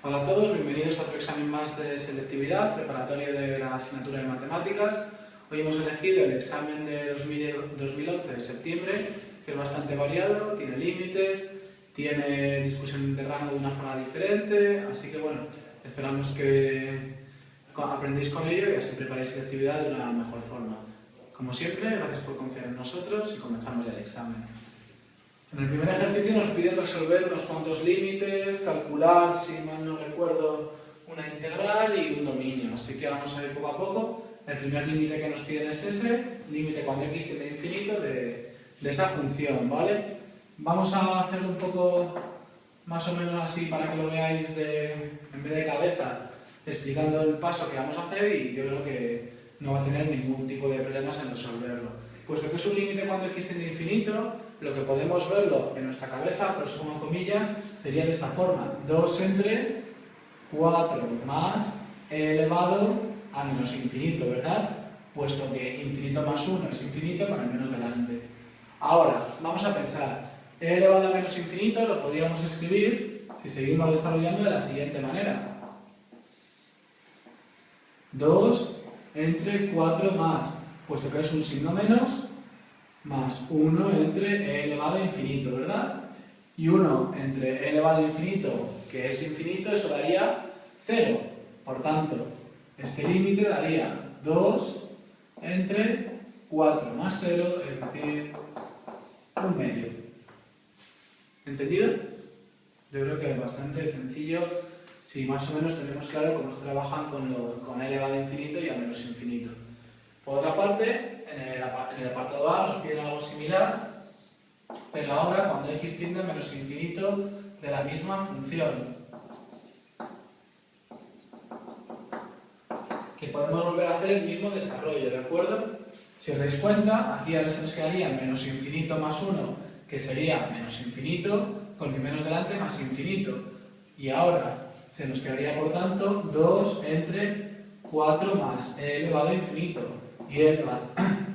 Hola a todos, bienvenidos a otro examen más de selectividad, preparatorio de la asignatura de matemáticas. Hoy hemos elegido el examen de 2011 de septiembre, que es bastante variado, tiene límites, tiene discusión de rango de una forma diferente, así que bueno, esperamos que aprendéis con ello y así preparéis selectividad de una mejor forma. Como siempre, gracias por confiar en nosotros y comenzamos ya el examen. En el primer ejercicio nos piden resolver unos cuantos límites, calcular, si mal no recuerdo, una integral y un dominio. Así que vamos a ir poco a poco. El primer límite que nos piden es ese, límite cuando x tiende a infinito de esa función, ¿vale? Vamos a hacerlo un poco más o menos así para que lo veáis en vez de cabeza, explicando el paso que vamos a hacer, y yo creo que no va a tener ningún tipo de problemas en resolverlo. Puesto que es un límite cuando x tiende a infinito, lo que podemos verlo en nuestra cabeza, por eso pongo comillas, sería de esta forma: 2 entre 4 más e elevado a menos infinito, ¿verdad? Puesto que infinito más 1 es infinito con el menos delante. Ahora, vamos a pensar, e elevado a menos infinito lo podríamos escribir, si seguimos desarrollando, de la siguiente manera: 2 entre 4 más, puesto que es un signo menos, más 1 entre e elevado a infinito, ¿verdad? Y 1 entre e elevado a infinito, que es infinito, eso daría 0. Por tanto, este límite daría 2 entre 4 más 0, es decir, un medio. ¿Entendido? Yo creo que es bastante sencillo si más o menos tenemos claro cómo se trabajan con e elevado a infinito y a menos infinito. Por otra parte, en el apartado A nos piden algo similar, pero ahora cuando x tiende a menos infinito de la misma función. Que podemos volver a hacer el mismo desarrollo, ¿de acuerdo? Si os dais cuenta, aquí ahora se nos quedaría menos infinito más 1, que sería menos infinito, con el menos delante más infinito. Y ahora se nos quedaría, por tanto, 2 entre 4 más e elevado a infinito. Y e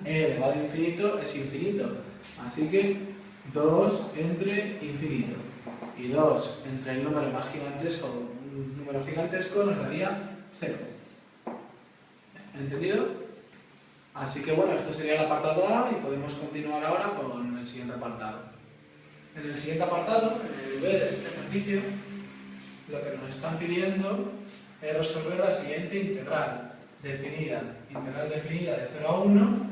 elevado a infinito es infinito. Así que 2 entre infinito. Y 2 entre el número más gigantesco, un número gigantesco, nos daría 0. ¿Entendido? Así que bueno, esto sería el apartado A y podemos continuar ahora con el siguiente apartado. En el siguiente apartado, en el B de este ejercicio, lo que nos están pidiendo es resolver la siguiente integral definida de 0 a 1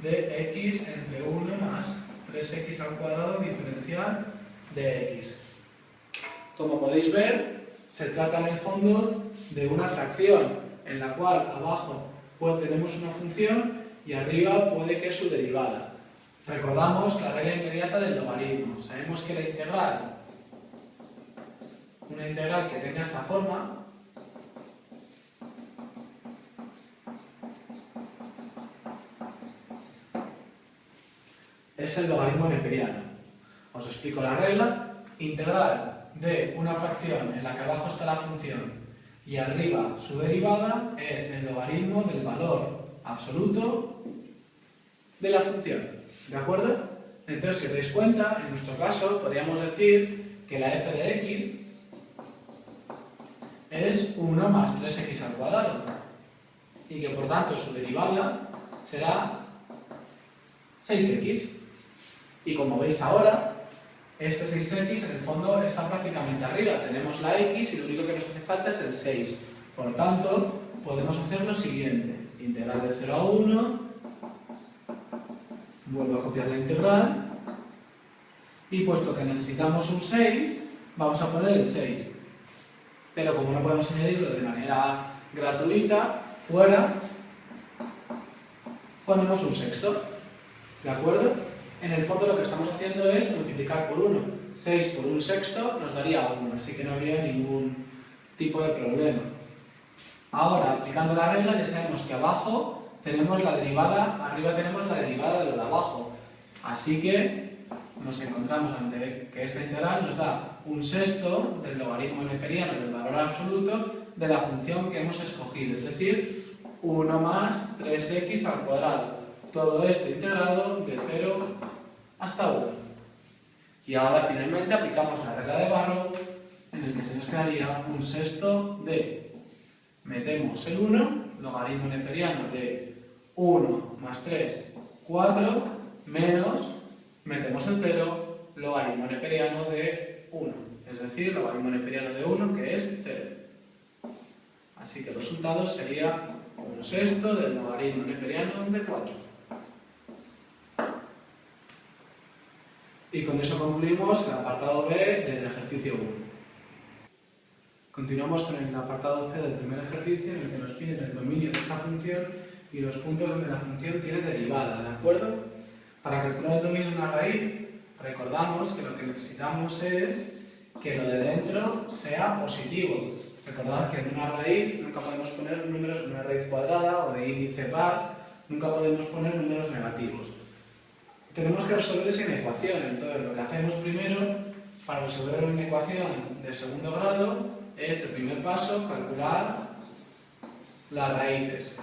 de x entre 1 más 3x al cuadrado diferencial de x. Como podéis ver, se trata en el fondo de una fracción en la cual abajo tenemos una función y arriba puede que es su derivada. Recordamos la regla inmediata del logaritmo. Sabemos que una integral que tenga esta forma es el logaritmo neperiano. Os explico la regla. Integral de una fracción en la que abajo está la función y arriba su derivada es el logaritmo del valor absoluto de la función. ¿De acuerdo? Entonces, si os dais cuenta, en nuestro caso podríamos decir que la f de x es 1 más 3x al cuadrado y que por tanto su derivada será 6x. Y como veis ahora, este 6x en el fondo está prácticamente arriba. Tenemos la x y lo único que nos hace falta es el 6. Por tanto, podemos hacer lo siguiente. Integral de 0 a 1. Vuelvo a copiar la integral. Y puesto que necesitamos un 6, vamos a poner el 6. Pero como no podemos añadirlo de manera gratuita, fuera, ponemos un sexto. ¿De acuerdo? En el fondo lo que estamos haciendo es multiplicar por 1. 6 por un sexto nos daría 1, así que no habría ningún tipo de problema. Ahora, aplicando la regla, ya sabemos que abajo tenemos la derivada, arriba tenemos la derivada de lo de abajo. Así que nos encontramos ante que esta integral nos da un sexto del logaritmo neperiano del valor absoluto de la función que hemos escogido, es decir, 1 más 3x al cuadrado. Todo esto integrado de 0 hasta 1. Y ahora finalmente aplicamos la regla de Barrow, en el que que se nos quedaría un sexto de, metemos el 1, logaritmo neperiano de 1 más 3, 4, menos, metemos el 0, logaritmo neperiano de 1, es decir, logaritmo neperiano de 1 que es 0. Así que el resultado sería un sexto del logaritmo neperiano de 4. Y con eso concluimos el apartado B del ejercicio 1. Continuamos con el apartado C del primer ejercicio, en el que nos piden el dominio de esta función y los puntos donde la función tiene derivada, ¿de acuerdo? Para calcular el dominio de una raíz, recordamos que lo que necesitamos es que lo de dentro sea positivo. Recordad que en una raíz nunca podemos poner números de una raíz cuadrada o de índice par, nunca podemos poner números negativos. Tenemos que resolver esa inecuación, entonces lo que hacemos primero para resolver una ecuación de segundo grado es el primer paso, calcular las raíces.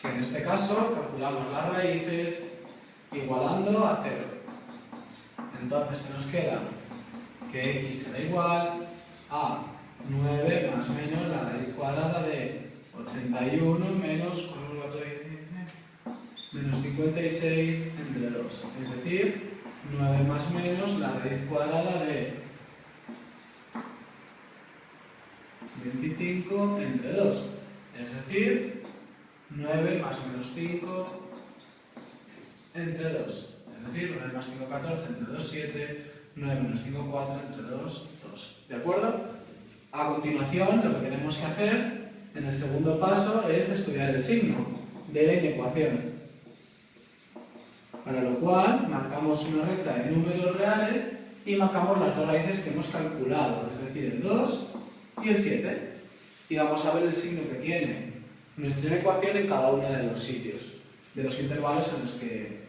Que en este caso calculamos las raíces igualando a 0. Entonces se nos queda que x será igual a 9 más menos la raíz cuadrada de 81 menos 56 entre 2. Es decir, 9 más menos la raíz cuadrada de 25 entre 2. Es decir, 9 más menos 5 entre 2. Es decir, 9 más 5, 14, entre 2, 7, 9 menos 5, 4, entre 2, 2. ¿De acuerdo? A continuación, lo que tenemos que hacer en el segundo paso es estudiar el signo de la inecuación. Para lo cual, marcamos una recta de números reales y marcamos las dos raíces que hemos calculado, es decir, el 2 y el 7. Y vamos a ver el signo que tiene nuestra ecuación en cada uno de los sitios, de los intervalos en los que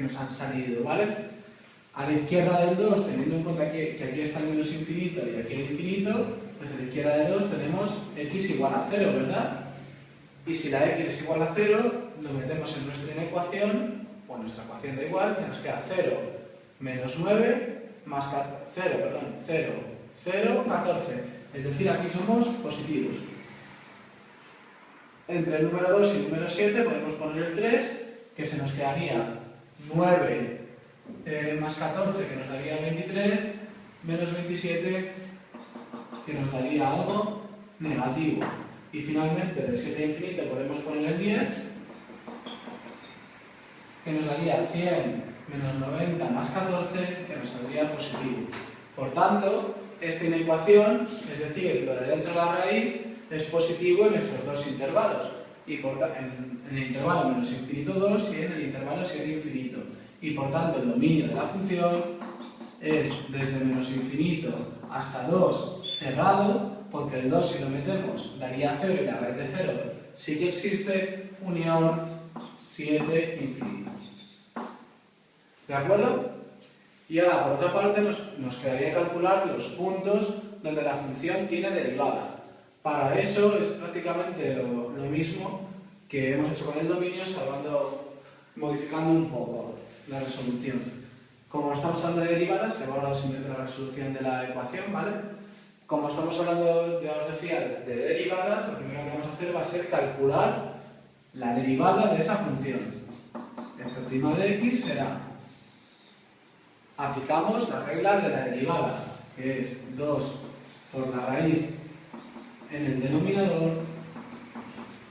nos han salido, ¿vale? A la izquierda del 2, teniendo en cuenta que aquí está el menos infinito y aquí el infinito, pues a la izquierda de 2 tenemos x igual a 0, ¿verdad? Y si la x es igual a 0, lo metemos en nuestra inecuación, o en nuestra ecuación da igual, que nos queda 0 menos 9 más 0, 14. Es decir, aquí somos positivos. Entre el número 2 y el número 7 podemos poner el 3, que se nos quedaría 9 más 14, que nos daría 23, menos 27, que nos daría algo negativo. Y finalmente, del 7 a infinito podemos poner el 10, que nos daría 100 menos 90 más 14, que nos saldría positivo. Por tanto, esta inecuación, es decir, lo de dentro de la raíz, es positivo en estos dos intervalos. Y en el intervalo menos infinito 2 y en el intervalo 7 infinito. Y por tanto, el dominio de la función es desde menos infinito hasta 2 cerrado, porque el 2 si lo metemos daría 0 y la raíz de 0 sí que existe, unión 7 infinito. ¿De acuerdo? Y ahora, por otra parte, nos quedaría calcular los puntos donde la función tiene derivada. Para eso es prácticamente lo mismo que hemos hecho con el dominio, modificando un poco la resolución. Como estamos hablando de derivadas, se ha guardado simplemente la resolución de la ecuación, ¿vale? Como estamos hablando, ya os decía, de derivadas, lo primero que vamos a hacer va a ser calcular la derivada de esa función. F' de x será, aplicamos la regla de la derivada, que es 2 por la raíz en el denominador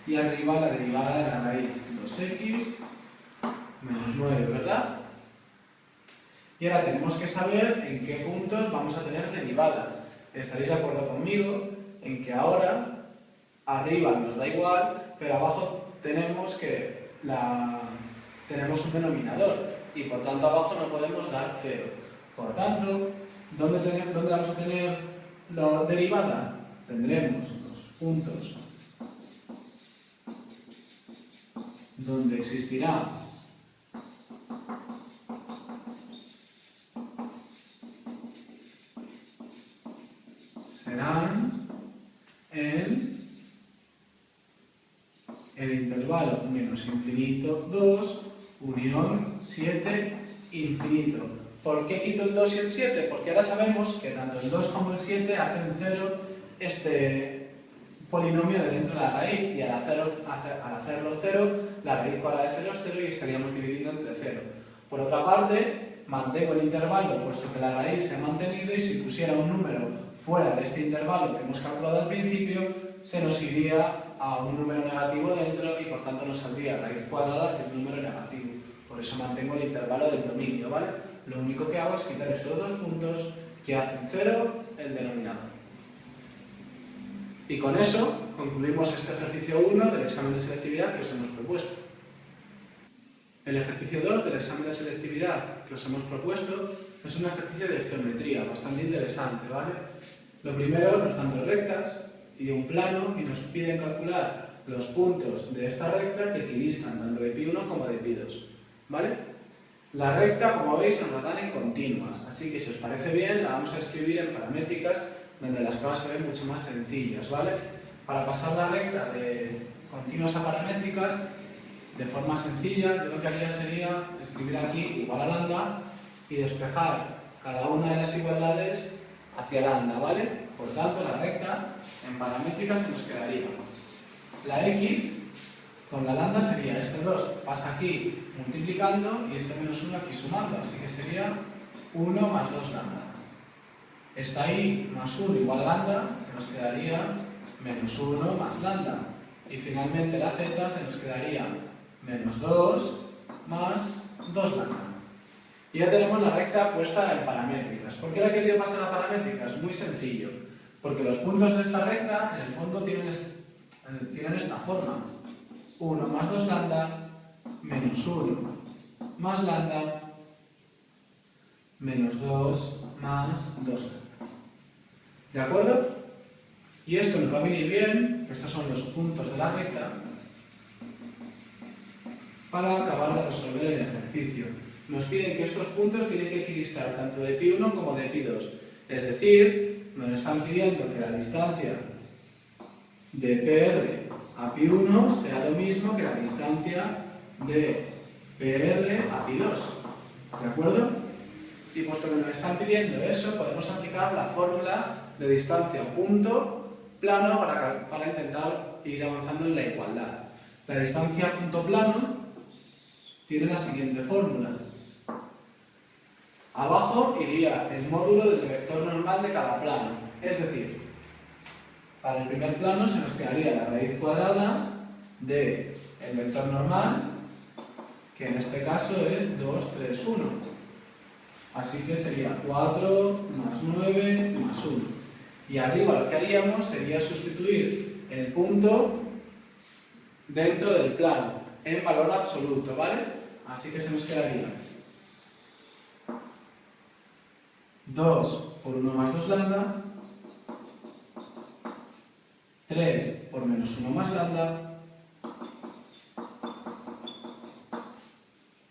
y arriba la derivada de la raíz 2x menos 9, ¿verdad? Y ahora tenemos que saber en qué puntos vamos a tener derivada. Estaréis de acuerdo conmigo en que ahora arriba nos da igual, pero abajo tenemos un denominador y por tanto abajo no podemos dar 0. Por tanto, ¿dónde vamos a tener la derivada? Tendremos los puntos donde existirá serán en el intervalo menos infinito 2, unión 7, infinito. ¿Por qué quito el 2 y el 7? Porque ahora sabemos que tanto el 2 como el 7 hacen 0 este polinomio de dentro de la raíz, y al hacerlo 0, la raíz cuadrada de 0 es 0 y estaríamos dividiendo entre 0. Por otra parte, mantengo el intervalo puesto que la raíz se ha mantenido, y si pusiera un número fuera de este intervalo que hemos calculado al principio, se nos iría a un número negativo dentro y por tanto nos saldría raíz cuadrada del número negativo. Por eso mantengo el intervalo del dominio, ¿vale? Lo único que hago es quitar estos dos puntos que hacen 0 el denominador. Y con eso concluimos este ejercicio 1 del examen de selectividad que os hemos propuesto. El ejercicio 2 del examen de selectividad que os hemos propuesto es un ejercicio de geometría bastante interesante, ¿vale? Lo primero, nos dan dos rectas y un plano y nos piden calcular los puntos de esta recta que equidistan tanto de pi1 como de pi2, ¿vale? La recta, como veis, nos la dan en continuas, así que si os parece bien la vamos a escribir en paramétricas, donde las cosas se ven mucho más sencillas, ¿vale? Para pasar la recta de continuas a paramétricas, de forma sencilla, yo lo que haría sería escribir aquí igual a lambda y despejar cada una de las igualdades hacia lambda, ¿vale? Por tanto, la recta en paramétricas se nos quedaría la x con la lambda sería este 2 pasa aquí multiplicando y este menos 1 aquí sumando, así que sería 1 más 2 lambda. Esta y más 1 igual a lambda se nos quedaría menos 1 más lambda. Y finalmente la z se nos quedaría menos 2 más 2 lambda. Y ya tenemos la recta puesta en paramétricas. ¿Por qué la he querido pasar a paramétricas? Muy sencillo. Porque los puntos de esta recta en el fondo tienen esta forma. 1 más 2 lambda menos 1 más lambda menos 2 más 2 lambda. ¿De acuerdo? Y esto nos va a venir bien, que estos son los puntos de la recta, para acabar de resolver el ejercicio. Nos piden que estos puntos tienen que equidistar tanto de pi1 como de pi2. Es decir, nos están pidiendo que la distancia de PR a pi1 sea lo mismo que la distancia de PR a pi2. ¿De acuerdo? Y puesto que nos están pidiendo eso, podemos aplicar la fórmula de distancia punto plano para intentar ir avanzando en la igualdad. La distancia punto plano tiene la siguiente fórmula. Abajo iría el módulo del vector normal de cada plano. Es decir, para el primer plano se nos quedaría la raíz cuadrada del vector normal, que en este caso es 2, 3, 1. Así que sería 4 más 9 más 1. Y arriba lo que haríamos sería sustituir el punto dentro del plano, en valor absoluto, ¿vale? Así que se nos quedaría 2 por 1 más 2 lambda, 3 por menos 1 más lambda,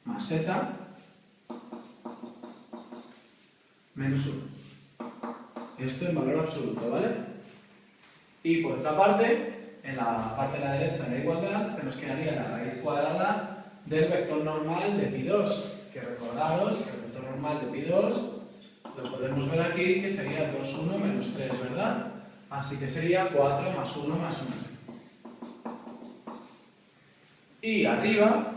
más z, menos 1. Esto en valor absoluto, ¿vale? Y por otra parte, en la parte de la derecha de la igualdad, se nos quedaría la raíz cuadrada del vector normal de pi2, que recordaros que el vector normal de pi2 lo podemos ver aquí, que sería 2, 1, menos 3, ¿verdad? Así que sería 4 más 1 más 1. Y arriba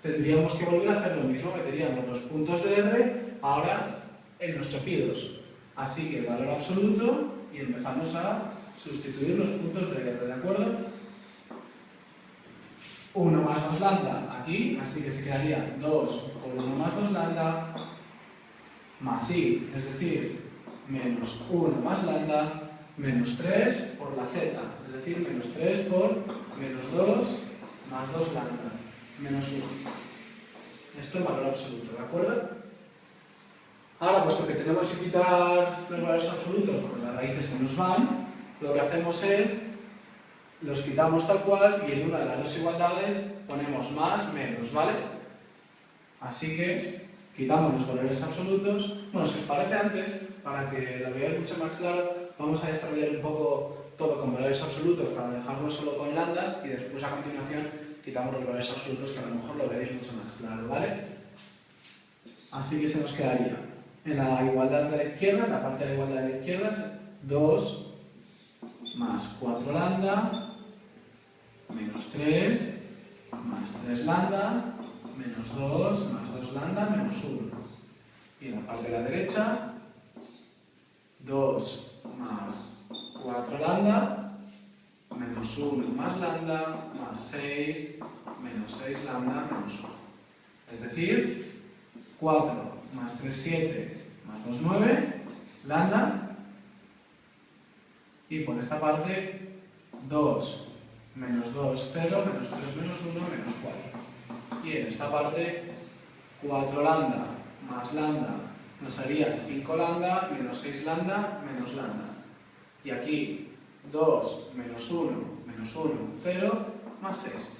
tendríamos que volver a hacer lo mismo, meteríamos los puntos de R ahora en nuestro pi2. Así que valor absoluto y empezamos a sustituir los puntos de R, ¿de acuerdo? 1 más 2 lambda aquí, así que se quedaría 2 por 1 más 2 lambda más i, es decir, menos 1 más lambda menos 3 por la z, es decir, menos 3 por menos 2 más 2 lambda menos 1. Esto es valor absoluto, ¿de acuerdo? Ahora, puesto que tenemos que quitar los valores absolutos porque las raíces se nos van, lo que hacemos es, los quitamos tal cual y en una de las dos igualdades ponemos más, menos, ¿vale? Así que quitamos los valores absolutos. Bueno, si os parece antes, para que lo veáis mucho más claro, vamos a desarrollar un poco todo con valores absolutos para dejarlo solo con lambdas y después a continuación quitamos los valores absolutos que a lo mejor lo veréis mucho más claro, ¿vale? Así que se nos quedaría en la igualdad de la izquierda, en la parte de la igualdad de la izquierda, es 2 más 4 lambda menos 3 más 3 lambda menos 2 más 2 lambda menos 1. Y en la parte de la derecha, 2 más 4 lambda menos 1 más lambda más 6 menos 6 lambda menos 1. Es decir, 4 más 3, 7 más 2, 9 lambda. Y por esta parte, 2 menos 2, 0, menos 3, menos 1, menos 4. Y en esta parte, 4 lambda más lambda nos haría 5 lambda menos 6 lambda menos lambda. Y aquí, 2 menos 1, menos 1, 0, más 6.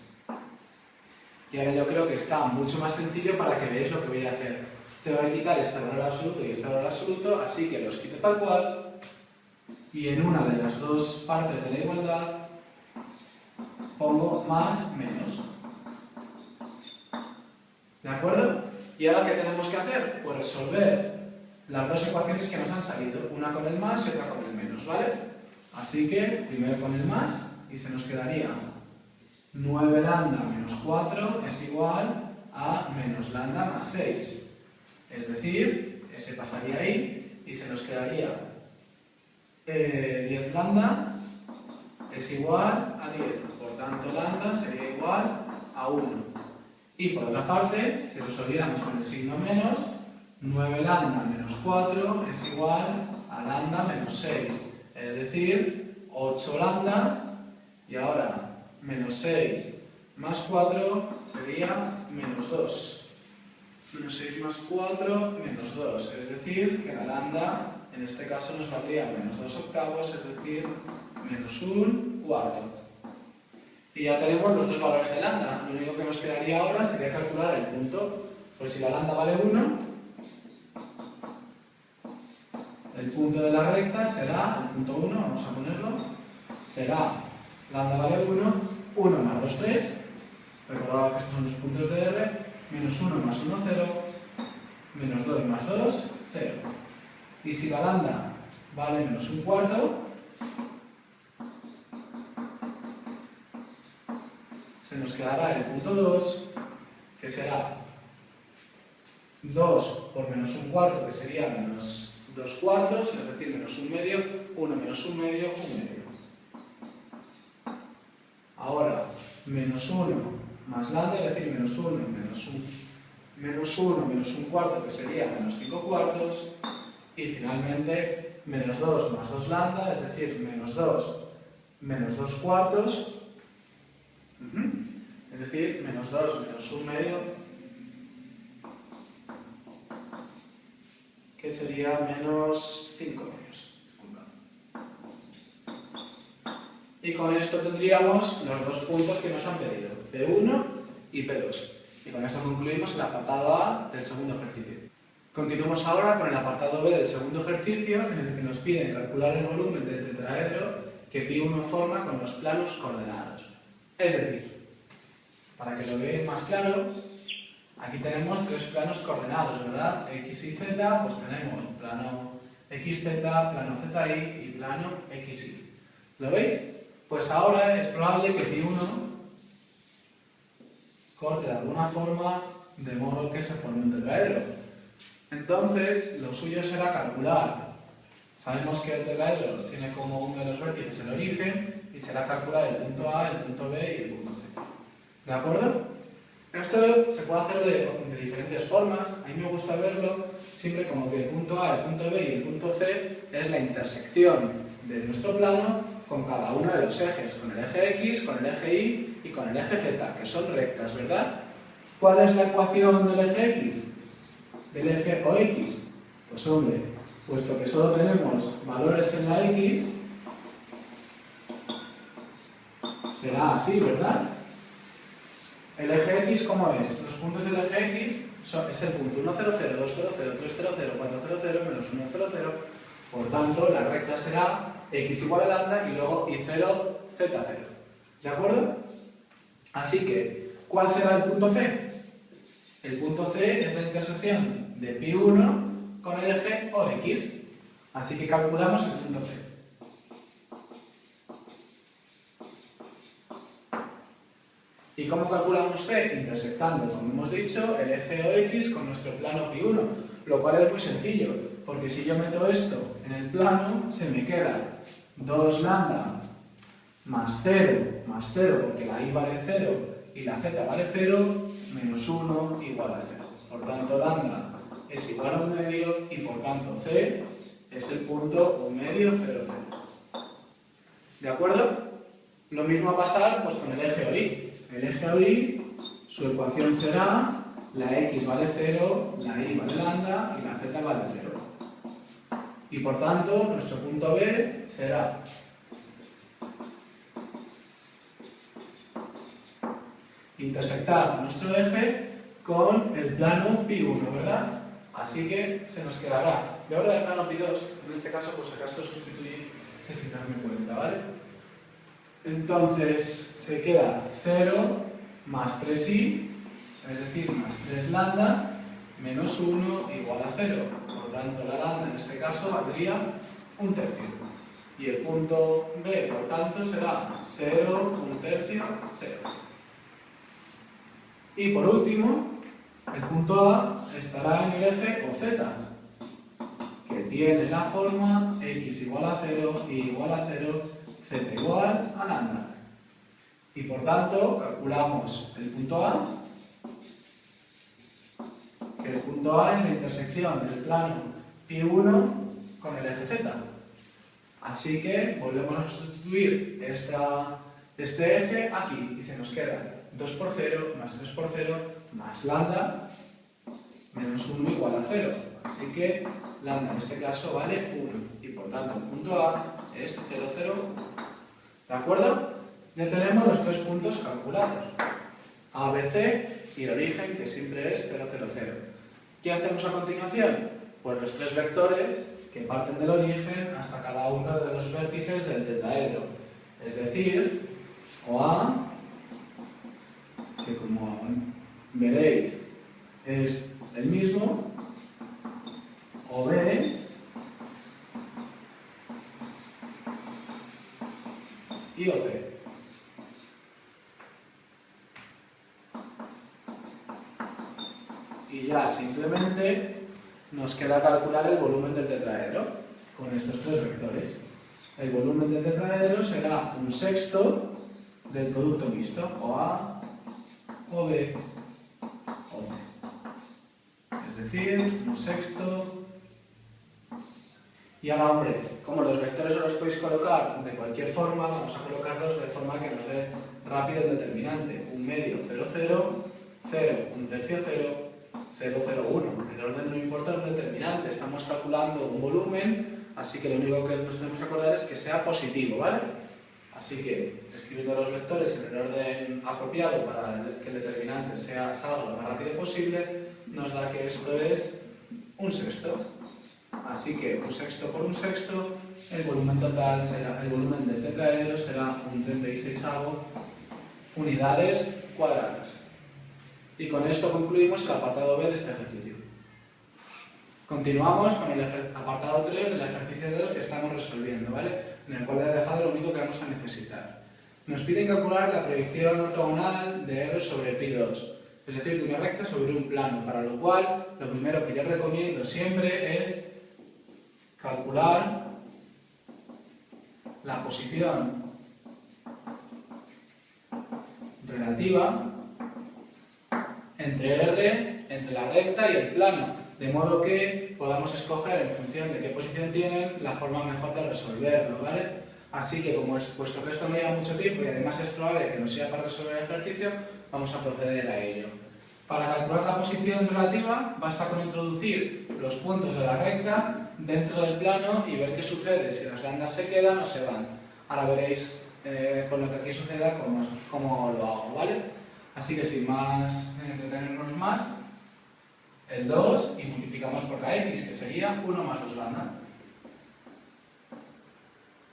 Y ahora yo creo que está mucho más sencillo para que veáis lo que voy a hacer. Tengo que quitar este valor absoluto y este valor absoluto, así que los quito tal cual. Y en una de las dos partes de la igualdad pongo más menos. ¿De acuerdo? ¿Y ahora qué tenemos que hacer? Pues resolver las dos ecuaciones que nos han salido, una con el más y otra con el menos, ¿vale? Así que primero con el más y se nos quedaría 9 lambda menos 4 es igual a menos lambda más 6. Es decir, ese pasaría ahí y se nos quedaría 10 lambda es igual a 10. Por tanto, lambda sería igual a 1. Y por otra parte, si resolviéramos con el signo menos, 9 lambda menos 4 es igual a lambda menos 6. Es decir, 8 lambda y ahora menos 6 más 4 sería menos 2. Menos 6 más 4 menos 2. Es decir, que la lambda en este caso nos valdría menos 2 octavos, es decir, menos 1 cuarto. Y ya tenemos los dos valores de lambda. Lo único que nos quedaría ahora sería calcular el punto. Pues si la lambda vale 1, el punto de la recta será, el punto 1, vamos a ponerlo, será lambda vale 1, 1 más 2, 3, recordad que estos son los puntos de R, menos 1 más 1, 0, menos 2 más 2, 0. Y si la lambda vale menos 1 cuarto, se nos quedará el punto 2, que será 2 por menos 1 cuarto, que sería menos 2 cuartos, es decir, menos 1 medio, 1 menos 1 medio, 1 medio. Ahora, menos 1 más lambda, es decir, menos 1 menos 1 menos 1 cuarto, que sería menos 5 cuartos. Y finalmente, menos 2 más 2 lambda, es decir, menos 2 menos 2 cuartos. Es decir, menos 2 menos 1 medio, que sería menos 5 medios. Y con esto tendríamos los dos puntos que nos han pedido, P1 y P2. Y con esto concluimos el apartado A del segundo ejercicio. Continuamos ahora con el apartado B del segundo ejercicio, en el que nos piden calcular el volumen del tetraedro que Pi1 forma con los planos coordenados. Es decir, para que lo veáis más claro, aquí tenemos tres planos coordenados, ¿verdad? X y Z, pues tenemos plano XZ, plano ZY y plano XY. ¿Lo veis? Pues ahora es probable que Pi1 corte de alguna forma de modo que se forme un tetraedro. Entonces, lo suyo será calcular. Sabemos que el tetraedro tiene como uno de los vértices el origen y será calcular el punto A, el punto B y el punto C. ¿De acuerdo? Esto se puede hacer de diferentes formas. A mí me gusta verlo siempre como que el punto A, el punto B y el punto C es la intersección de nuestro plano con cada uno de los ejes, con el eje X, con el eje Y y con el eje Z, que son rectas, ¿verdad? ¿Cuál es la ecuación del eje X? Del eje OX. Pues hombre, puesto que solo tenemos valores en la X, será así, ¿verdad? El eje X, ¿cómo es? Los puntos del eje X es el punto 1, 0, 0, 2, 0, 0, 3, 0, 0, 4, 0, 0, menos 1, 0, 0. Por tanto, la recta será X igual a lambda y luego Y0, Z0. ¿De acuerdo? Así que, ¿cuál será el punto C? El punto C es la intersección de Pi1 con el eje OX. Así que calculamos el punto C. ¿Y cómo calculamos C? Intersectando, como hemos dicho, el eje OX con nuestro plano pi1, lo cual es muy sencillo, porque si yo meto esto en el plano, se me queda 2 lambda más 0, porque la i vale 0 y la z vale 0, menos 1 igual a 0. Por tanto, lambda es igual a 1 medio y por tanto C es el punto 1 medio 0, 0. ¿De acuerdo? Lo mismo va a pasar pues, con el eje OI. El eje OI, su ecuación será la x vale 0, la y vale lambda y la z vale 0. Y por tanto, nuestro punto B será intersectar nuestro eje con el plano pi1, ¿verdad? Así que se nos quedará. Y ahora el plano pi2, en este caso, pues acaso sustituir sin darme cuenta, ¿vale? Entonces se queda 0 más 3i, es decir, más 3 lambda, menos 1 igual a 0. Por tanto, la lambda en este caso valdría 1/3. Y el punto B, por tanto, será 0, 1/3, 0. Y por último, el punto A estará en el eje OZ, que tiene la forma x igual a 0, y igual a 0, z igual a lambda. Y por tanto, calculamos el punto A, que el punto A es la intersección del plano pi1 con el eje z. Así que volvemos a sustituir este eje aquí y se nos queda 2 por 0 más 3 por 0 más lambda menos 1 igual a 0. Así que lambda en este caso vale 1 y por tanto el punto A es 0, 0, 1. ¿De acuerdo? Ya tenemos los 3 puntos calculados. A, B, C y el origen que siempre es 0, 0, 0. ¿Qué hacemos a continuación? Pues los 3 vectores que parten del origen hasta cada uno de los vértices del tetraedro. Es decir, OA, que como veréis es el mismo, OB, y OC. Y ya simplemente nos queda calcular el volumen del tetraedro con estos 3 vectores. El volumen del tetraedro será 1/6 del producto mixto, OA, OB, OC. Es decir, 1/6. Y ahora, hombre, como los vectores os los podéis colocar de cualquier forma, vamos a colocarlos de forma que nos dé rápido el determinante. 1 medio, 0, 0, 0, 1/3, 0, 0, 0, 1. El orden no importa el determinante, estamos calculando un volumen, así que lo único que nos tenemos que acordar es que sea positivo, ¿vale? Así que, escribiendo los vectores en el orden apropiado para que el determinante salga lo más rápido posible, nos da que esto es 1/6. Así que 1/6 por 1/6, el volumen total será, el volumen del tetraedro será 1/36 unidades cuadradas. Y con esto concluimos el apartado B de este ejercicio. Continuamos con el apartado 3 del ejercicio 2 que estamos resolviendo, ¿vale? En el cual he dejado lo único que vamos a necesitar. Nos piden calcular la proyección ortogonal de R sobre pi2, es decir, de una recta sobre un plano, para lo cual lo primero que yo recomiendo siempre es calcular la posición relativa entre la recta y el plano, de modo que podamos escoger en función de qué posición tienen la forma mejor de resolverlo, ¿vale? Así que, puesto que esto me lleva mucho tiempo y además es probable que no sea para resolver el ejercicio, vamos a proceder a ello. Para calcular la posición relativa, basta con introducir los puntos de la recta dentro del plano y ver qué sucede, si las lambdas se quedan o se van. Ahora veréis con lo que aquí suceda cómo lo hago, ¿vale? Así que sin más entretenernos más, el 2 y multiplicamos por la x, que sería 1 más 2 lambda.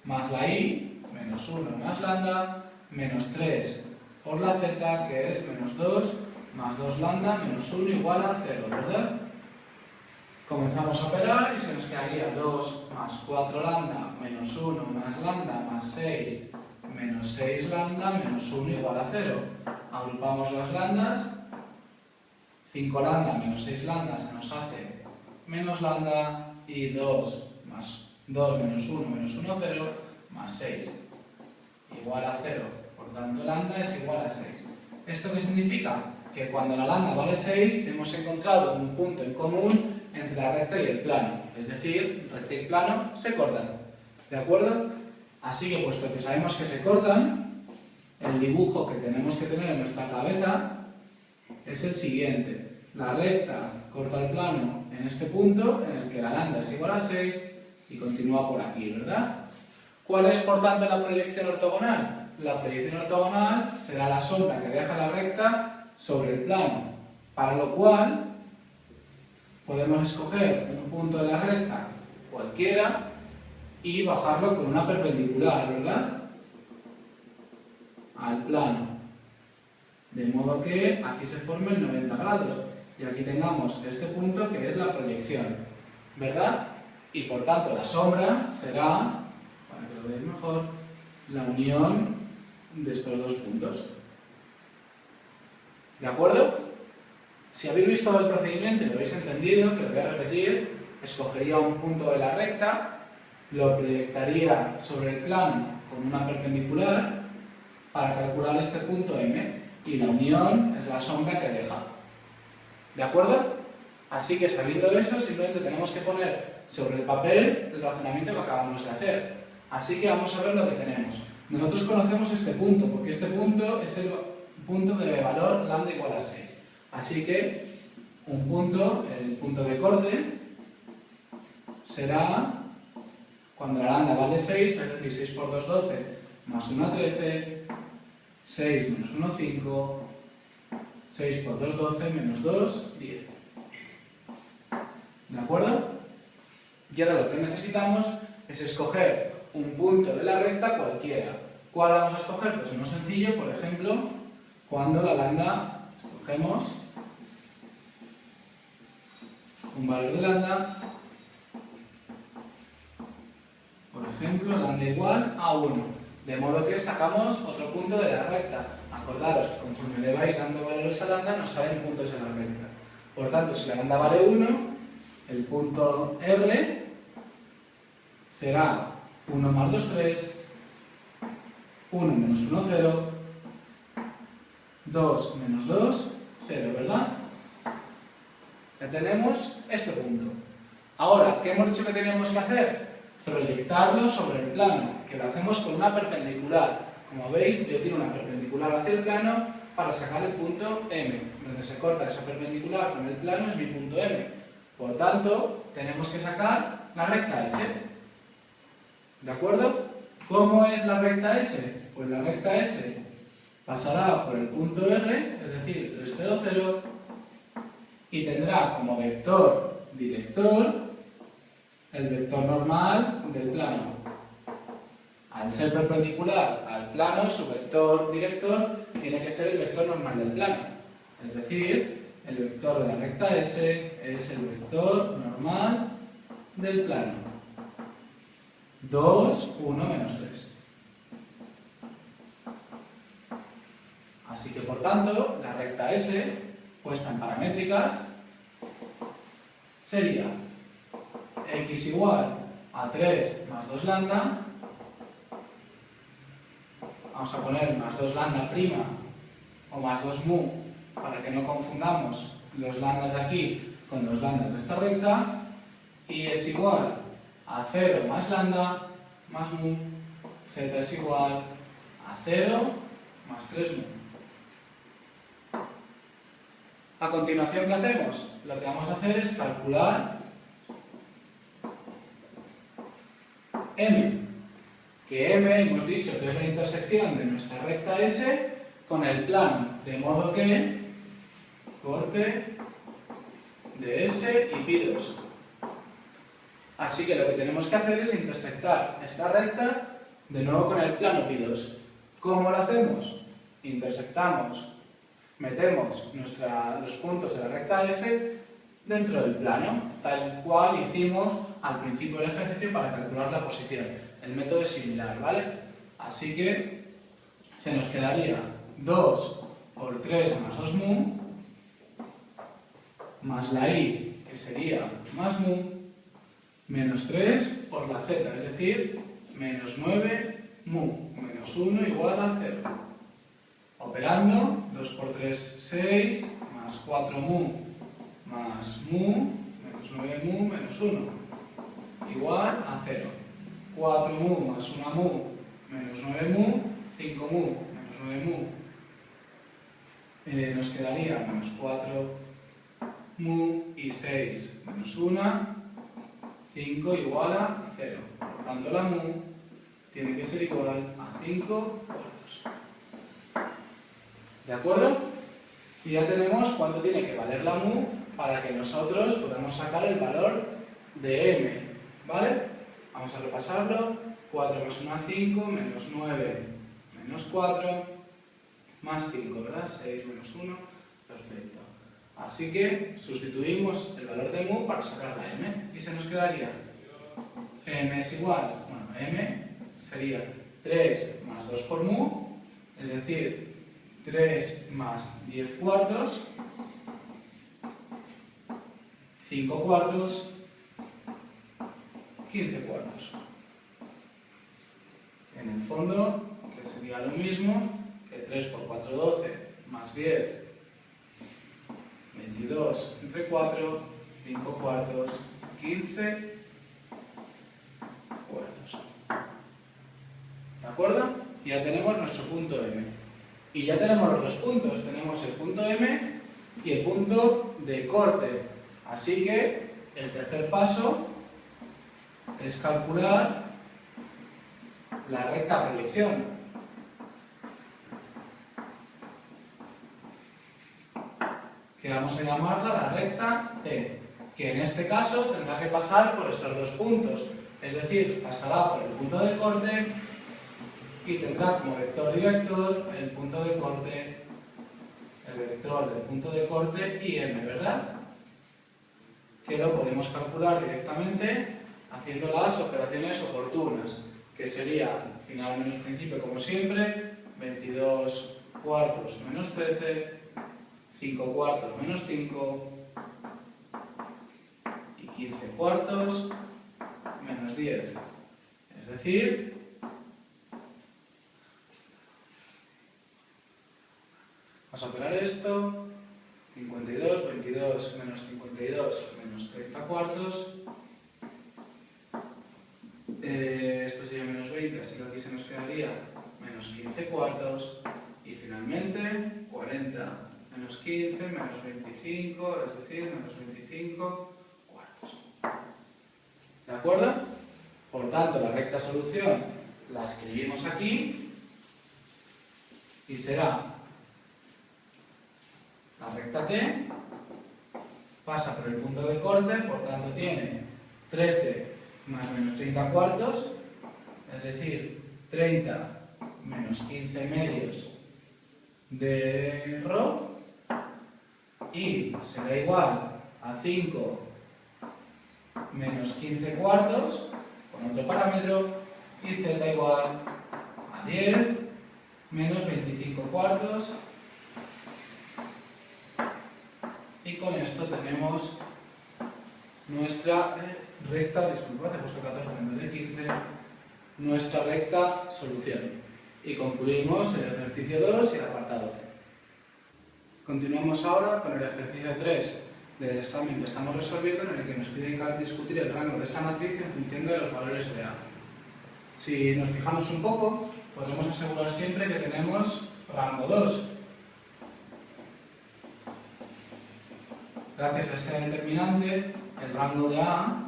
Más la y, menos 1 más lambda, menos 3 por la z, que es menos 2 más 2 lambda, menos 1 igual a 0, ¿verdad? Comenzamos a operar y se nos quedaría 2 más 4 lambda menos 1 más lambda más 6 menos 6 lambda menos 1 igual a 0. Agrupamos las lambdas. 5 lambda menos 6 lambda se nos hace menos lambda y 2 más 2 menos 1 menos 1, 0 más 6 igual a 0. Por tanto, lambda es igual a 6. ¿Esto qué significa? Que cuando la lambda vale 6 hemos encontrado un punto en común entre la recta y el plano. Es decir, recta y plano se cortan. ¿De acuerdo? Así que puesto que sabemos que se cortan, el dibujo que tenemos que tener en nuestra cabeza es el siguiente. La recta corta el plano en este punto en el que la lambda es igual a 6 y continúa por aquí, ¿verdad? ¿Cuál es, por tanto, la proyección ortogonal? La proyección ortogonal será la sombra que deja la recta sobre el plano, para lo cual podemos escoger un punto de la recta cualquiera y bajarlo con una perpendicular, ¿verdad? Al plano. De modo que aquí se formen 90 grados y aquí tengamos este punto que es la proyección, ¿verdad? Y por tanto la sombra será, para que lo veáis mejor, la unión de estos dos puntos. ¿De acuerdo? Si habéis visto todo el procedimiento y lo habéis entendido, que lo voy a repetir, escogería un punto de la recta, lo proyectaría sobre el plano con una perpendicular para calcular este punto M y la unión es la sombra que deja. ¿De acuerdo? Así que sabiendo eso, simplemente tenemos que poner sobre el papel el razonamiento que acabamos de hacer. Así que vamos a ver lo que tenemos. Nosotros conocemos este punto, porque este punto es el punto de valor lambda igual a 6. Así que un punto, el punto de corte, será cuando la lambda vale 6, es decir, 6 por 2, 12, más 1, 13, 6 menos 1, 5, 6 por 2, 12, menos 2, 10. ¿De acuerdo? Y ahora lo que necesitamos es escoger un punto de la recta cualquiera. ¿Cuál vamos a escoger? Pues uno sencillo, por ejemplo, cuando la lambda, escogemos un valor de lambda, por ejemplo, lambda igual a 1. De modo que sacamos otro punto de la recta. Acordaros que conforme le vais dando valores a lambda, nos salen puntos en la recta. Por tanto, si la lambda vale 1, el punto R será 1 más 2, 3, 1 menos 1, 0, 2 menos 2, 0, ¿verdad? Ya tenemos este punto. Ahora, ¿qué hemos dicho que teníamos que hacer? Proyectarlo sobre el plano, que lo hacemos con una perpendicular. Como veis, yo tiro una perpendicular hacia el plano para sacar el punto M. Donde se corta esa perpendicular con el plano es mi punto M. Por tanto, tenemos que sacar la recta S. ¿De acuerdo? ¿Cómo es la recta S? Pues la recta S pasará por el punto R, es decir, 3, 0, 0, y tendrá como vector director el vector normal del plano. Al ser perpendicular al plano, su vector director tiene que ser el vector normal del plano. Es decir, el vector de la recta S es el vector normal del plano. 2, 1, menos 3. Así que, por tanto, la recta S, puesta en paramétricas, sería x igual a 3 más 2 lambda. Vamos a poner más 2 lambda prima o más 2 mu para que no confundamos los lambdas de aquí con los lambdas de esta recta. Y es igual a 0 más lambda más mu. Z es igual a 0 más 3 mu. A continuación, ¿qué hacemos? Lo que vamos a hacer es calcular M. Que M hemos dicho que es la intersección de nuestra recta S con el plano. De modo que corte de S y pi2. Así que lo que tenemos que hacer es intersectar esta recta de nuevo con el plano pi2. ¿Cómo lo hacemos? Intersectamos, metemos los puntos de la recta S dentro del plano, tal cual hicimos al principio del ejercicio para calcular la posición. El método es similar, ¿vale? Así que se nos quedaría 2 por 3 más 2 mu, más la i, que sería más mu, menos 3 por la z, es decir, menos 9 mu, menos 1 igual a 0. Operando, 2 por 3, 6, más 4 mu, más mu, menos 9 mu, menos 1, igual a 0. 4 mu más 1 mu, menos 9 mu, 5 mu, menos 9 mu. Nos quedaría menos 4 mu y 6 menos 1, 5 igual a 0. Por tanto, la mu tiene que ser igual a 5 cuartos. ¿De acuerdo? Y ya tenemos cuánto tiene que valer la mu para que nosotros podamos sacar el valor de m. ¿Vale? Vamos a repasarlo. 4 más 1, 5, menos 9, menos 4, más 5, ¿verdad? 6 menos 1, perfecto. Así que sustituimos el valor de mu para sacar la m y se nos quedaría m es igual, bueno, m sería 3 más 2 por mu, es decir, 3 más 10 cuartos, 5 cuartos, 15 cuartos. En el fondo, que sería lo mismo que 3 por 4, 12, más 10, 22 entre 4, 5 cuartos, 15 cuartos. ¿De acuerdo? Y ya tenemos nuestro punto M. Y ya tenemos los dos puntos. Tenemos el punto M y el punto de corte. Así que el tercer paso es calcular la recta proyección. Que vamos a llamarla la recta T, que en este caso tendrá que pasar por estos dos puntos, es decir, pasará por el punto de corte y tendrá como vector director el punto de corte, el vector del punto de corte y m, ¿verdad? Que lo podemos calcular directamente haciendo las operaciones oportunas, que sería final menos principio como siempre, 22 cuartos menos 13, 5 cuartos menos 5 y 15 cuartos menos 10. Es decir, vamos a operar esto, 52, 22 menos 52 menos 30 cuartos. Esto sería menos 20, así que aquí se nos quedaría menos 15 cuartos. Y finalmente, 40 menos 15 menos 25, es decir, menos 25 cuartos. ¿De acuerdo? Por tanto, la recta solución la escribimos aquí y será la recta T, pasa por el punto de corte, por tanto tiene 13 más menos 30 cuartos, es decir, 30 menos 15 medios de ρ, y será igual a 5 menos 15 cuartos, con otro parámetro, y z igual a 10 menos 25 cuartos, y con esto tenemos nuestra recta, disculpad, he puesto 14 en vez de 15, nuestra recta solución. Y concluimos el ejercicio 2 y el apartado C. Continuamos ahora con el ejercicio 3 del examen que estamos resolviendo, en el que nos piden discutir el rango de esta matriz en función de los valores de A. Si nos fijamos un poco, podemos asegurar siempre que tenemos rango 2. Gracias a este determinante, el rango de A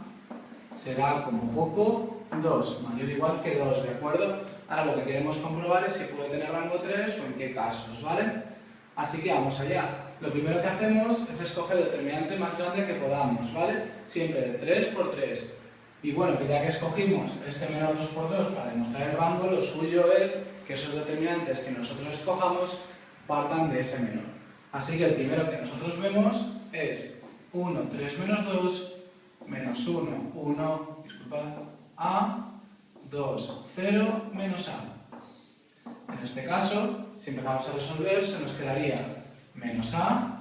será como poco 2, mayor o igual que 2, ¿de acuerdo? Ahora lo que queremos comprobar es si puede tener rango 3 o en qué casos, ¿vale? Así que vamos allá. Lo primero que hacemos es escoger el determinante más grande que podamos, ¿vale? Siempre de 3 por 3. Y bueno, que ya que escogimos este menor 2 por 2 para demostrar el rango, lo suyo es que esos determinantes que nosotros escojamos partan de ese menor. Así que el primero que nosotros vemos es 1, 3 menos 2, menos 1, 1, disculpad, A, 2, 0, menos A. En este caso, si empezamos a resolver, se nos quedaría menos A,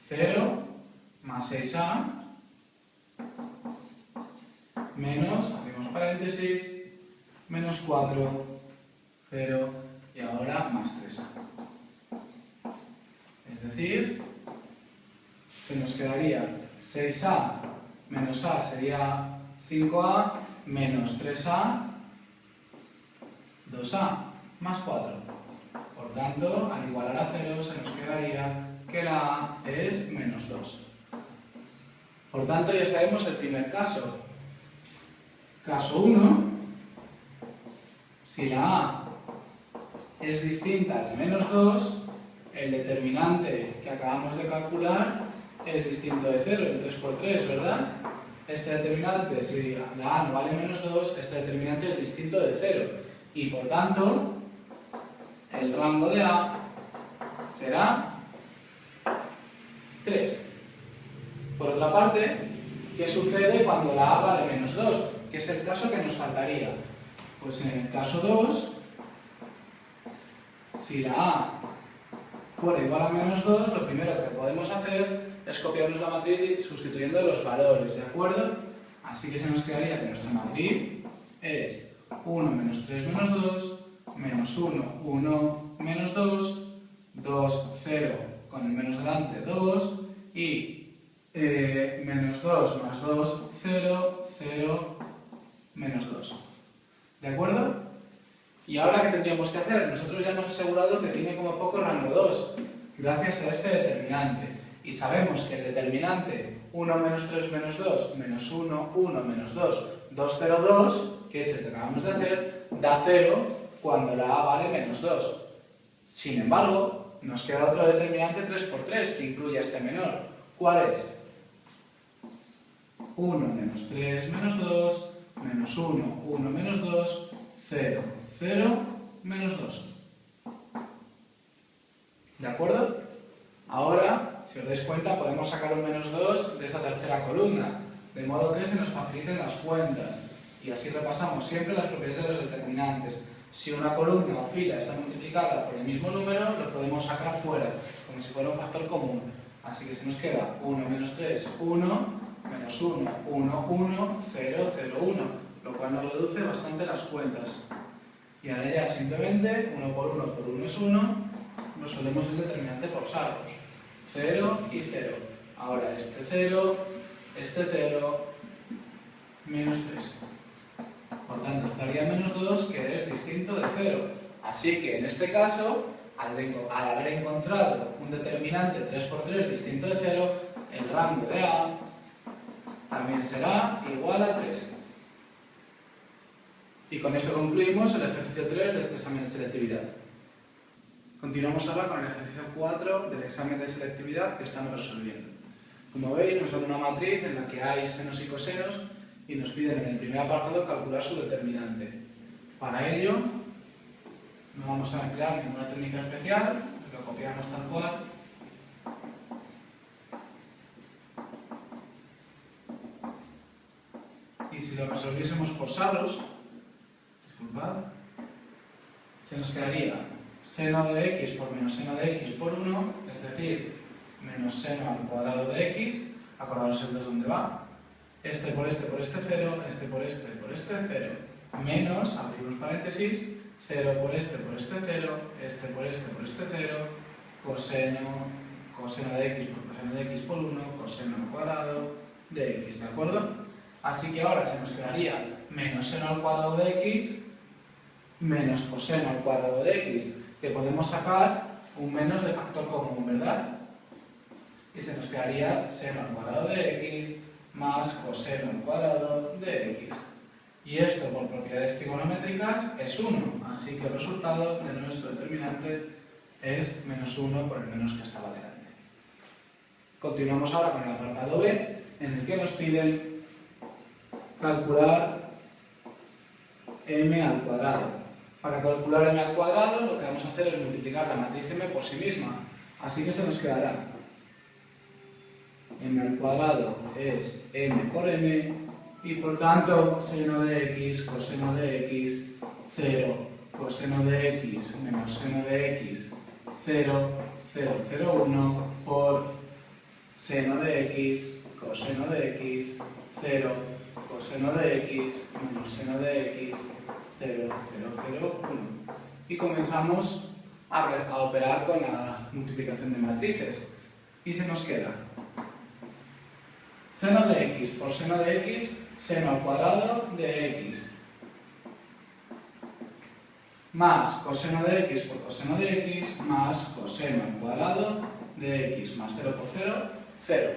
0, más 6A, menos, abrimos paréntesis, menos 4, 0, y ahora más 3A. Es decir, se nos quedaría 6A menos A sería 5A, menos 3A, 2A, más 4. Por tanto, al igualar a 0, se nos quedaría que la A es menos 2. Por tanto, ya sabemos el primer caso. Caso 1, si la A es distinta de menos 2, el determinante que acabamos de calcular es distinto de 0, el 3 por 3, ¿verdad? Este determinante, si la A no vale menos 2, este determinante es distinto de 0. Y por tanto, el rango de A será 3. Por otra parte, ¿qué sucede cuando la A vale menos 2? Que es el caso que nos faltaría. Pues en el caso 2, si la A fuera igual a menos 2, lo primero que podemos hacer es copiarnos la matriz sustituyendo los valores, ¿de acuerdo? Así que se nos quedaría que nuestra matriz es 1 menos 3 menos 2, menos 1, 1, menos 2, 2, 0, con el menos delante, 2, y menos 2 más 2, 0, 0, menos 2. ¿De acuerdo? ¿Y ahora qué tendríamos que hacer? Nosotros ya hemos asegurado que tiene como poco rango 2, gracias a este determinante. Y sabemos que el determinante 1 menos 3 menos 2, menos 1, 1 menos 2, 2, 0, 2, que es el que acabamos de hacer, da 0 cuando la A vale menos 2. Sin embargo, nos queda otro determinante 3 por 3 que incluye a este menor. ¿Cuál es? 1 menos 3 menos 2, menos 1, 1 menos 2, 0, 0, menos 2. ¿De acuerdo? Ahora, si os dais cuenta, podemos sacar un menos 2 de esta tercera columna, de modo que se nos faciliten las cuentas. Y así repasamos siempre las propiedades de los determinantes. Si una columna o fila está multiplicada por el mismo número, lo podemos sacar fuera, como si fuera un factor común. Así que se nos queda 1 menos 3, 1, menos 1, 1, 1, 0, 0, 1, lo cual nos reduce bastante las cuentas. Y ahora ya simplemente 1 por 1 es 1, resolvemos el determinante por salvos. 0 y 0. Ahora este 0, menos 3. Por tanto, estaría menos 2, que es distinto de 0. Así que en este caso, al haber encontrado un determinante 3 por 3 distinto de 0, el rango de A también será igual a 3. Y con esto concluimos el ejercicio 3 de este examen de selectividad. Continuamos ahora con el ejercicio 4 del examen de selectividad que estamos resolviendo. Como veis, nos da una matriz en la que hay senos y cosenos y nos piden en el primer apartado calcular su determinante. Para ello, no vamos a emplear ninguna técnica especial, lo copiamos tal cual. Y si lo resolviésemos por salos, disculpad, se nos quedaría seno de x por menos seno de x por 1, es decir, menos seno al cuadrado de x, acordaros el 2 dónde va, este por este 0, este por este 0, menos, abrimos paréntesis, 0 por este 0, este por este 0, coseno de x por coseno de x por 1, coseno al cuadrado de x, ¿de acuerdo? Así que ahora se nos quedaría menos seno al cuadrado de x menos coseno al cuadrado de x, que podemos sacar un menos de factor común, ¿verdad? Y se nos quedaría seno al cuadrado de x más coseno al cuadrado de x. Y esto, por propiedades trigonométricas, es 1. Así que el resultado de nuestro determinante es menos 1 por el menos que estaba delante. Continuamos ahora con el apartado B, en el que nos piden calcular m al cuadrado. Para calcular m al cuadrado, lo que vamos a hacer es multiplicar la matriz m por sí misma. Así que se nos quedará m al cuadrado es m por m, y por tanto seno de x, coseno de x, 0, coseno de x menos seno de x, 0, 0, 0, 1, por seno de x, coseno de x, 0, coseno de x menos seno de x, 0, 0, 0, 1. Y comenzamos a operar con la multiplicación de matrices. Y se nos queda seno de x por seno de x, seno al cuadrado de x, más coseno de x por coseno de x, más coseno al cuadrado de x, más 0 por 0, 0.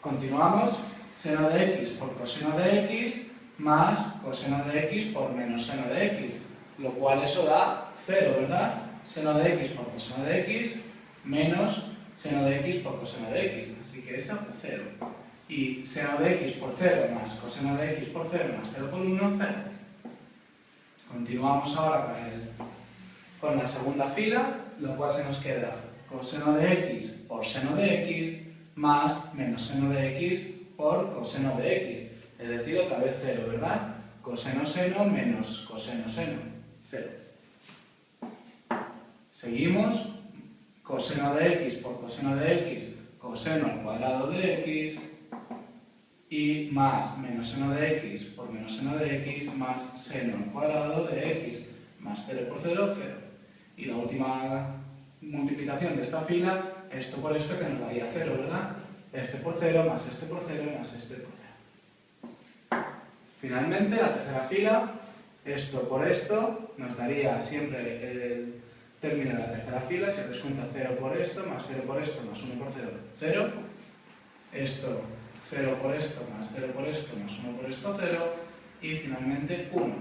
Continuamos, seno de x por coseno de x, más coseno de x por menos seno de x, lo cual eso da 0, ¿verdad? Seno de x por coseno de x, menos seno de x por coseno de x, así que eso 0. Y seno de x por 0 más coseno de x por 0 más 0 por 1, 0. Continuamos ahora con la segunda fila, lo cual se nos queda coseno de x por seno de x más menos seno de x por coseno de x. Es decir, otra vez 0, ¿verdad? Coseno seno menos coseno seno, 0. Seguimos, coseno de x por coseno de x, coseno al cuadrado de x, y más menos seno de x por menos seno de x más seno al cuadrado de x, más 0 por 0, 0. Y la última multiplicación de esta fila, esto por esto, que nos daría 0, ¿verdad? Este por 0, más este por 0, más este por 0. Finalmente, la tercera fila, esto por esto, nos daría siempre el término de la tercera fila, si os dais cuenta, 0 por esto, más 0 por esto, más 1 por 0, 0. Esto, 0 por esto, más 0 por esto, más 1 por esto, 0. Y finalmente 1.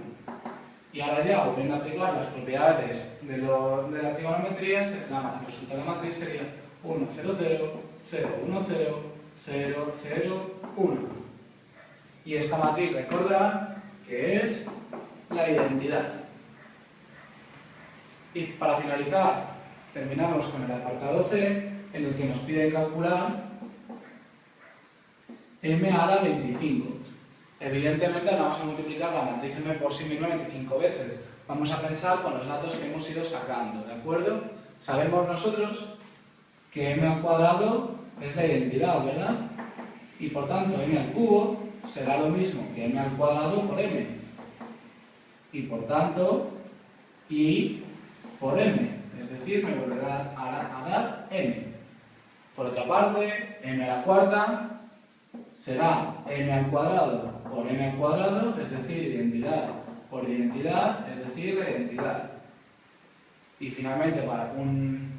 Y ahora ya, volviendo a aplicar las propiedades de la trigonometría, el resultado de la matriz sería 1, 0, 0, 0, 1, 0, 0, 0, 1. Y esta matriz, recordad que es la identidad. Y para finalizar, terminamos con el apartado C, en el que nos pide calcular m a la 25. Evidentemente no vamos a multiplicar la matriz m por sí misma 25 veces. Vamos a pensar con los datos que hemos ido sacando, ¿de acuerdo? Sabemos nosotros que m al cuadrado es la identidad, ¿verdad? Y por tanto m al cubo será lo mismo que m al cuadrado por m. Y por tanto, i por m. Es decir, me volverá a dar m. Por otra parte, m a la cuarta será m al cuadrado por m al cuadrado, es decir, identidad por identidad, es decir, la identidad. Y finalmente, para un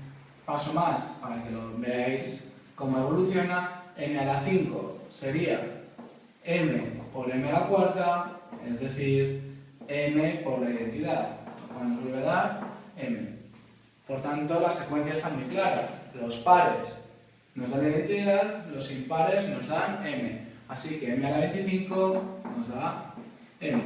paso más, para que lo veáis cómo evoluciona, m a la 5 sería m por m a la cuarta, es decir, m por la identidad, lo cual nos vuelve a dar m. Por tanto, las secuencias están muy claras. Los pares nos dan identidad, los impares nos dan m. Así que m a la 25 nos da m.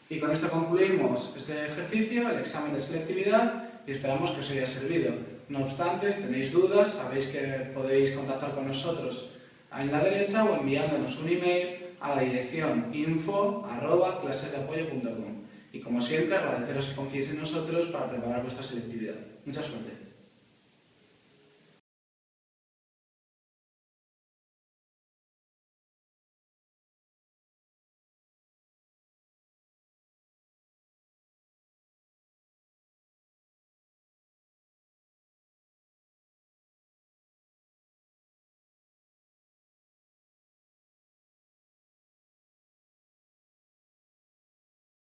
Y con esto concluimos este ejercicio, el examen de selectividad, y esperamos que os haya servido. No obstante, si tenéis dudas, sabéis que podéis contactar con nosotros en la derecha o enviándonos un email a la dirección info@clasesdeapoyo.com. Y como siempre, agradeceros que confiéis en nosotros para preparar vuestra selectividad. Mucha suerte.